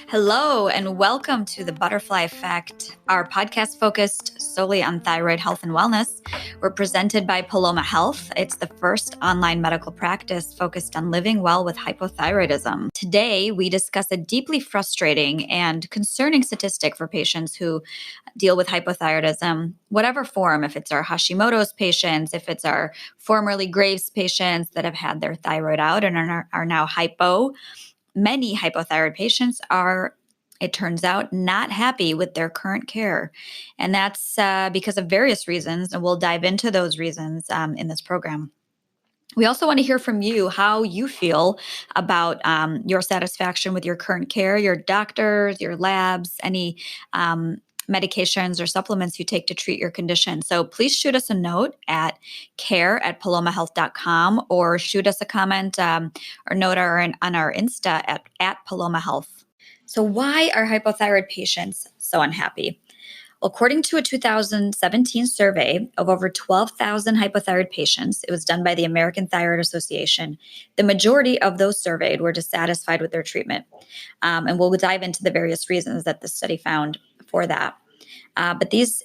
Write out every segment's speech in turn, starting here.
Hello, and welcome to The Butterfly Effect, our podcast focused solely on thyroid health and wellness. We're presented by Paloma Health. It's the first online medical practice focused on living well with hypothyroidism. Today, we discuss a deeply frustrating and concerning statistic for patients who deal with hypothyroidism, whatever form, if it's our Hashimoto's patients, if it's our formerly Graves patients that have had their thyroid out and are now hypo. Many hypothyroid patients are, it turns out, not happy with their current care. And that's because of various reasons. And we'll dive into those reasons in this program. We also want to hear from you how you feel about your satisfaction with your current care, your doctors, your labs, any medications or supplements you take to treat your condition. So please shoot us a note at care@palomahealth.com or shoot us a comment or note on our Insta at Paloma Health. So why are hypothyroid patients so unhappy? Well, according to a 2017 survey of over 12,000 hypothyroid patients, it was done by the American Thyroid Association, the majority of those surveyed were dissatisfied with their treatment. And we'll dive into the various reasons that the study found for that. But these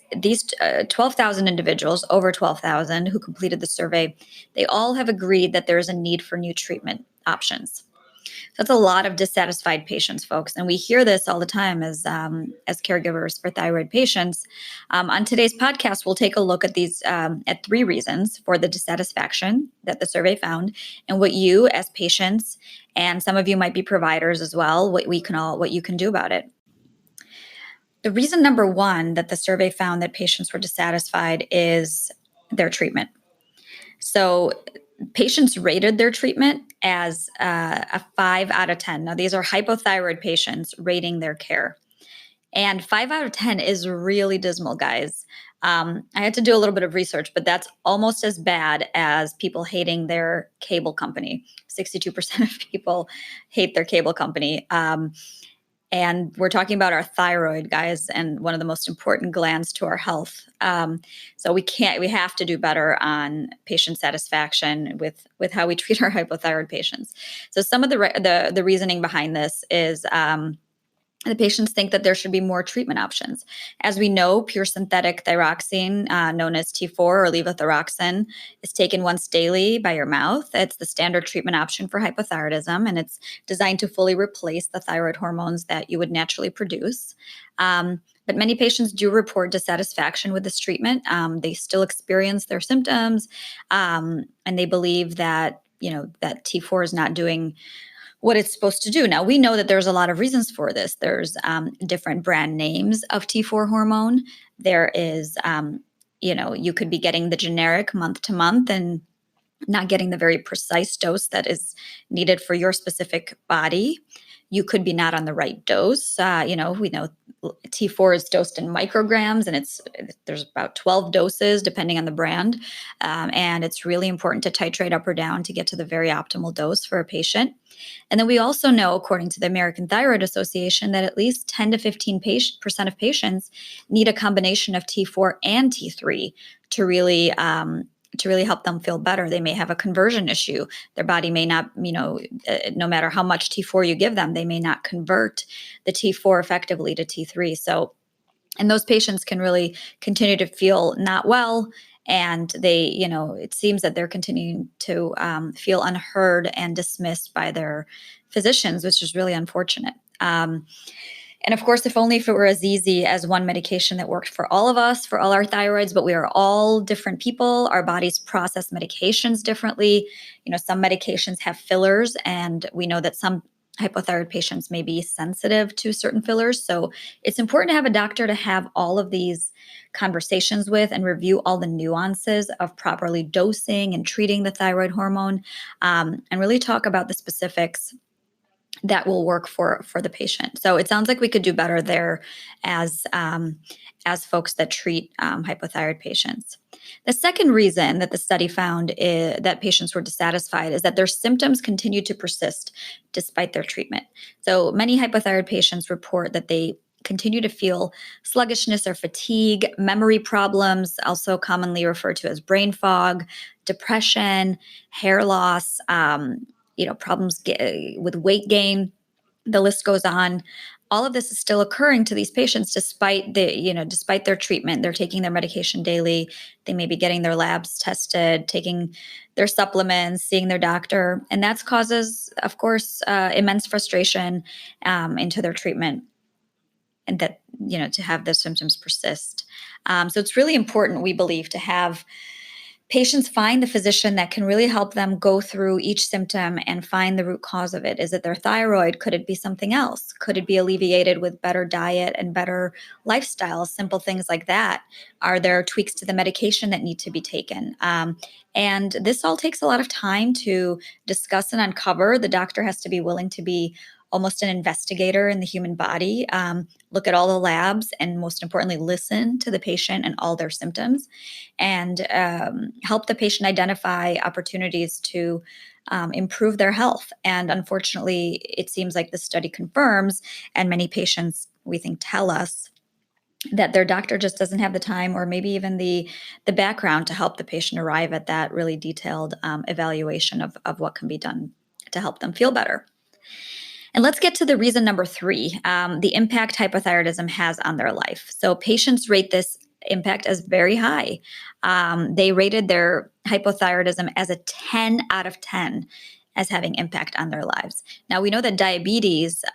12,000 individuals, over 12,000 who completed the survey, they all have agreed that there is a need for new treatment options. So that's a lot of dissatisfied patients, folks, and we hear this all the time as caregivers for thyroid patients. On today's podcast, we'll take a look at these at three reasons for the dissatisfaction that the survey found, and what you, as patients, and some of you might be providers as well, what you can do about it. The reason number one that the survey found that patients were dissatisfied is their treatment. So patients rated their treatment as a 5 out of 10. Now, these are hypothyroid patients rating their care. And 5 out of 10 is really dismal, guys. I had to do a little bit of research, but that's almost as bad as people hating their cable company. 62% of people hate their cable company. And we're talking about our thyroid, guys, and one of the most important glands to our health. So we have to do better on patient satisfaction with how we treat our hypothyroid patients. So some of the reasoning behind this is the patients think that there should be more treatment options. As we know, pure synthetic thyroxine, known as T4 or levothyroxine, is taken once daily by your mouth. It's the standard treatment option for hypothyroidism, and it's designed to fully replace the thyroid hormones that you would naturally produce. But many patients do report dissatisfaction with this treatment. They still experience their symptoms, and they believe that that T4 is not doing what it's supposed to do. Now, we know that there's a lot of reasons for this. There's different brand names of T4 hormone. There is, you could be getting the generic month to month and not getting the very precise dose that is needed for your specific body. You could be not on the right dose. We know T4 is dosed in micrograms, and there's about 12 doses depending on the brand. And it's really important to titrate up or down to get to the very optimal dose for a patient. And then we also know, according to the American Thyroid Association, that at least 10 to 15% of patients need a combination of T4 and T3 to really help them feel better. They may have a conversion issue. Their body may not, no matter how much T4 you give them, they may not convert the T4 effectively to T3. So, and those patients can really continue to feel not well. And they, it seems that they're continuing to feel unheard and dismissed by their physicians, which is really unfortunate. And of course, if it were as easy as one medication that worked for all of us, for all our thyroids, but we are all different people. Our bodies process medications differently. Some medications have fillers, and we know that some hypothyroid patients may be sensitive to certain fillers. So it's important to have a doctor to have all of these conversations with and review all the nuances of properly dosing and treating the thyroid hormone, and really talk about the specifics that will work for the patient. So it sounds like we could do better there as folks that treat hypothyroid patients. The second reason that the study found that patients were dissatisfied is that their symptoms continue to persist despite their treatment. So many hypothyroid patients report that they continue to feel sluggishness or fatigue, memory problems, also commonly referred to as brain fog, depression, hair loss, problems with weight gain. The list goes on. All of this is still occurring to these patients despite their treatment. They're taking their medication daily. They may be getting their labs tested, taking their supplements, seeing their doctor. And that causes, of course, immense frustration into their treatment, and that, to have the symptoms persist. So it's really important, we believe, to have patients find the physician that can really help them go through each symptom and find the root cause of it. Is it their thyroid? Could it be something else? Could it be alleviated with better diet and better lifestyle? Simple things like that. Are there tweaks to the medication that need to be taken? And this all takes a lot of time to discuss and uncover. The doctor has to be willing to be almost an investigator in the human body, look at all the labs, and most importantly, listen to the patient and all their symptoms, and help the patient identify opportunities to improve their health. And unfortunately, it seems like the study confirms, and many patients, we think, tell us that their doctor just doesn't have the time, or maybe even the background, to help the patient arrive at that really detailed evaluation of what can be done to help them feel better. And let's get to the reason number 3, the impact hypothyroidism has on their life. So patients rate this impact as very high. They rated their hypothyroidism as a 10 out of 10 as having impact on their lives. Now, we know that diabetes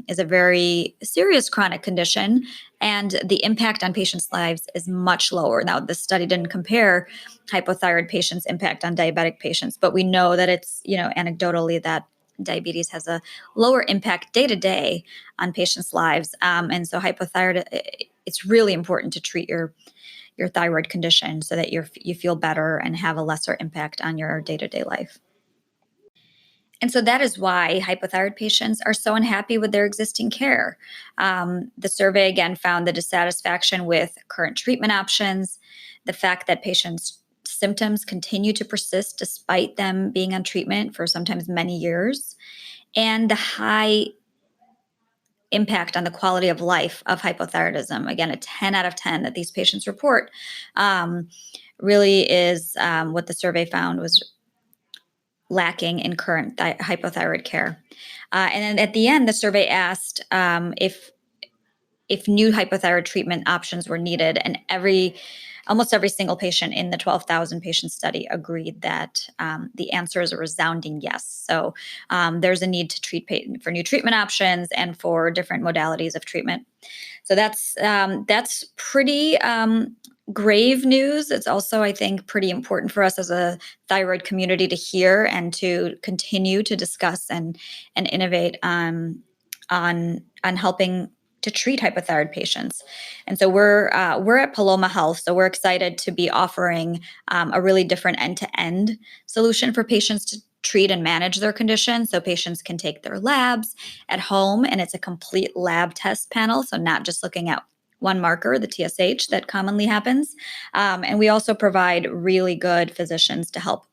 is a very serious chronic condition, and the impact on patients' lives is much lower. Now, this study didn't compare hypothyroid patients' impact on diabetic patients, but we know that it's, anecdotally, that diabetes has a lower impact day to day on patients' lives. And so hypothyroid, it's really important to treat your thyroid condition so that you feel better and have a lesser impact on your day-to-day life. And so that is why hypothyroid patients are so unhappy with their existing care. The survey again found the dissatisfaction with current treatment options, the fact that patients' symptoms continue to persist despite them being on treatment for sometimes many years, and the high impact on the quality of life of hypothyroidism. Again, a 10 out of 10 that these patients report really is what the survey found was lacking in current hypothyroid care. And then at the end, the survey asked if new hypothyroid treatment options were needed, and almost every single patient in the 12,000 patient study agreed that the answer is a resounding yes. So there's a need to treat for new treatment options and for different modalities of treatment. So that's pretty grave news. It's also, I think, pretty important for us as a thyroid community to hear and to continue to discuss and innovate on helping to treat hypothyroid patients. And so we're at Paloma Health, so we're excited to be offering a really different end-to-end solution for patients to treat and manage their condition. So patients can take their labs at home, and it's a complete lab test panel, so not just looking at one marker, the TSH, that commonly happens. And we also provide really good physicians to help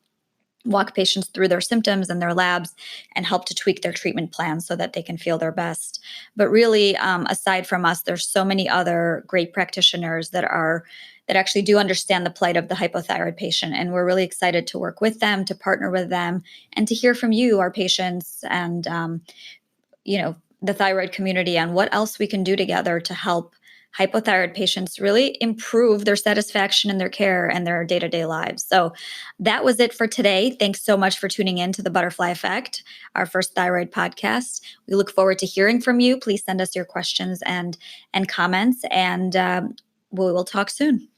walk patients through their symptoms and their labs and help to tweak their treatment plans so that they can feel their best. But really, aside from us, there's so many other great practitioners that actually do understand the plight of the hypothyroid patient. And we're really excited to work with them, to partner with them, and to hear from you, our patients, and the thyroid community, on what else we can do together to help hypothyroid patients really improve their satisfaction in their care and their day-to-day lives. So that was it for today. Thanks so much for tuning in to The Butterfly Effect, our first thyroid podcast. We look forward to hearing from you. Please send us your questions and comments, and we will talk soon.